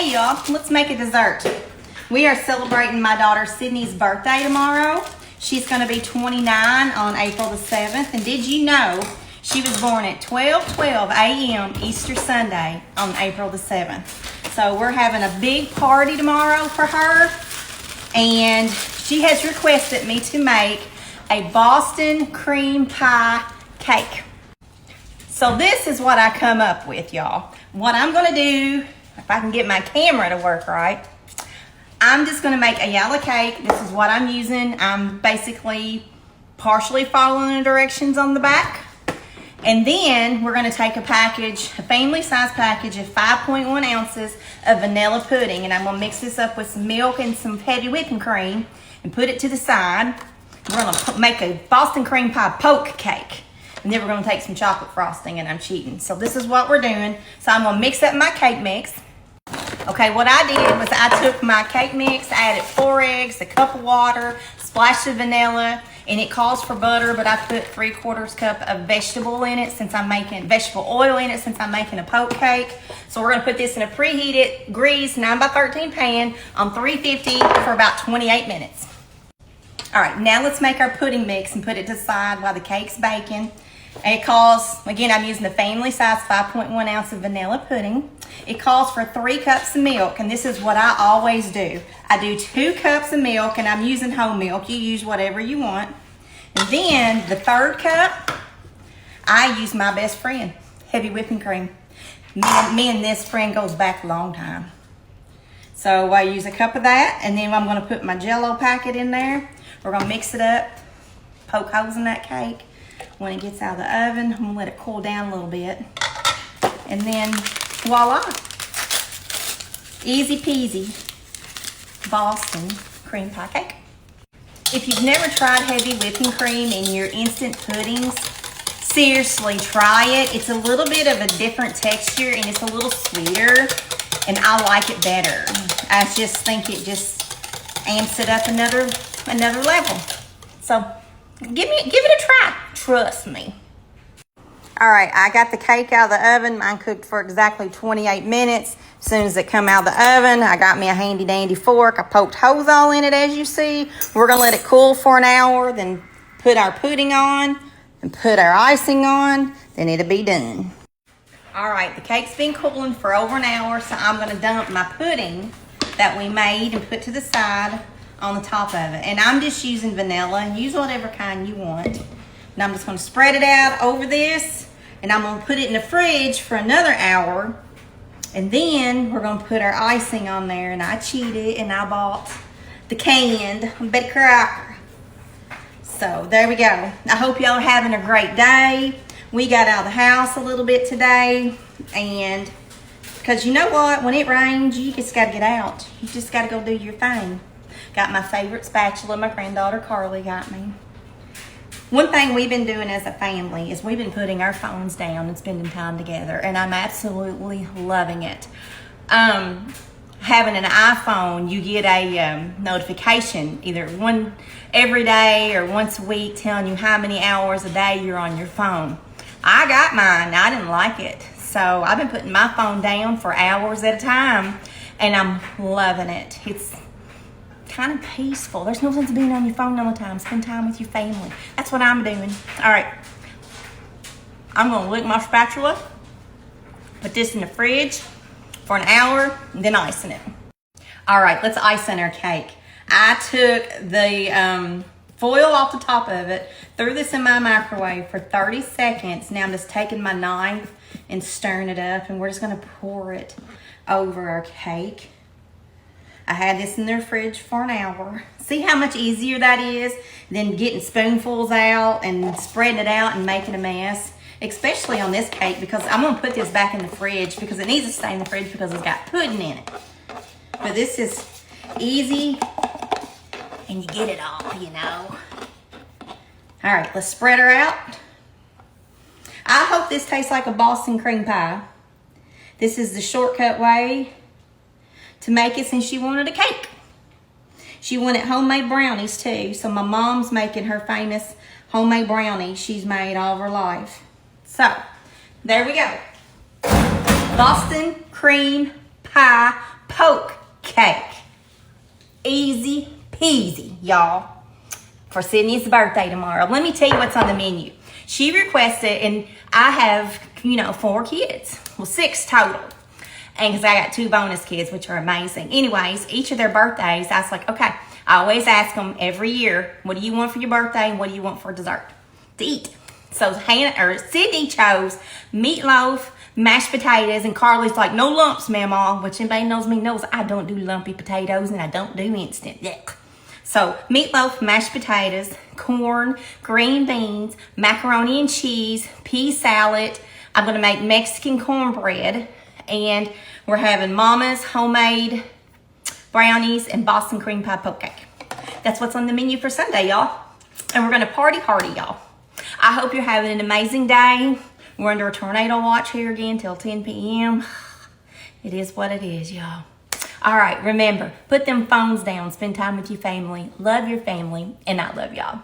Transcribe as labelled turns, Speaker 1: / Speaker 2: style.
Speaker 1: Hey y'all, let's make a dessert. We are celebrating my daughter Sydney's birthday tomorrow. She's gonna be 29 on April the 7th. And did you know she was born at 12:12 a.m. Easter Sunday on April the 7th. So we're having a big party tomorrow for her. And she has requested me to make a Boston cream pie cake. So this is what I come up with, y'all. What I'm gonna do, if I can get my camera to work right, I'm just gonna make a yellow cake. This is what I'm using. I'm basically partially following the directions on the back. And then we're gonna take a package, a family size package of 5.1 ounces of vanilla pudding. And I'm gonna mix this up with some milk and some heavy whipping cream and put it to the side. We're gonna make a Boston cream pie poke cake. And then we're gonna take some chocolate frosting, and I'm cheating. So this is what we're doing. So I'm gonna mix up my cake mix. Okay, what I did was I took my cake mix, I added 4 eggs, a cup of water, splash of vanilla, and it calls for butter, but I put 3/4 cup of vegetable oil in it since I'm making a poke cake. So we're gonna put this in a preheated grease 9x13 pan on 350 for about 28 minutes. All right, now let's make our pudding mix and put it to the side while the cake's baking. And it calls, again, I'm using the family size 5.1 ounce of vanilla pudding. It calls for 3 cups of milk, and this is what I always do. I do 2 cups of milk, and I'm using whole milk. You use whatever you want. And then the 3rd cup, I use my best friend, heavy whipping cream. Me and this friend goes back a long time. So I use a cup of that, and then I'm gonna put my Jell-O packet in there. We're gonna mix it up, poke holes in that cake. When it gets out of the oven, I'm gonna let it cool down a little bit. And then voila, easy peasy Boston cream pie cake. If you've never tried heavy whipping cream in your instant puddings, seriously try it. It's a little bit of a different texture and it's a little sweeter, and I like it better. I just think it just amps it up another level. So give it a try, trust me. All right, I got the cake out of the oven. Mine cooked for exactly 28 minutes. As soon as it come out of the oven, I got me a handy dandy fork. I poked holes all in it, as you see. We're gonna let it cool for an hour, then put our pudding on and put our icing on, then it'll be done. All right, the cake's been cooling for over an hour, so I'm gonna dump my pudding that we made and put to the side on the top of it. And I'm just using vanilla. Use whatever kind you want. And I'm just gonna spread it out over this, and I'm gonna put it in the fridge for another hour. And then we're gonna put our icing on there, and I cheated and I bought the canned Betty Crocker. So there we go. I hope y'all are having a great day. We got out of the house a little bit today, and because you know what, when it rains, you just gotta get out. You just gotta go do your thing. Got my favorite spatula my granddaughter Carly got me. One thing we've been doing as a family is we've been putting our phones down and spending time together, and I'm absolutely loving it. Having an iPhone, you get a notification either every day or once a week telling you how many hours a day you're on your phone. I got mine. I didn't like it. So I've been putting my phone down for hours at a time, and I'm loving it. It's kind of peaceful. There's no sense of being on your phone all the time. Spend time with your family. That's what I'm doing. All right. I'm going to lick my spatula, put this in the fridge for an hour, and then icing it. All right, let's ice in our cake. I took the foil off the top of it, threw this in my microwave for 30 seconds. Now I'm just taking my knife and stirring it up, and we're just going to pour it over our cake. I had this in their fridge for an hour. See how much easier that is than getting spoonfuls out and spreading it out and making a mess, especially on this cake, because I'm gonna put this back in the fridge because it needs to stay in the fridge because it's got pudding in it. But this is easy and you get it all, you know. All right, let's spread her out. I hope this tastes like a Boston cream pie. This is the shortcut way to make it since she wanted a cake. She wanted homemade brownies too. So my mom's making her famous homemade brownies she's made all of her life. So there we go. Boston cream pie poke cake. Easy peasy, y'all, for Sydney's birthday tomorrow. Let me tell you what's on the menu. She requested, and I have, 4 kids. Well, 6 total. And because I got 2 bonus kids, which are amazing. Anyways, each of their birthdays, I was like, okay, I always ask them every year, what do you want for your birthday and what do you want for dessert to eat? So Sydney chose meatloaf, mashed potatoes, and Carly's like, no lumps, Mama, which anybody knows me knows I don't do lumpy potatoes and I don't do instant. Yuck. So meatloaf, mashed potatoes, corn, green beans, macaroni and cheese, pea salad. I'm going to make Mexican cornbread, and we're having Mama's homemade brownies and Boston cream pie poke cake. That's what's on the menu for Sunday, y'all. And we're going to party hardy, y'all. I hope you're having an amazing day. We're under a tornado watch here again till 10 p.m. It is what it is, y'all. All right, remember, put them phones down. Spend time with your family. Love your family. And I love y'all.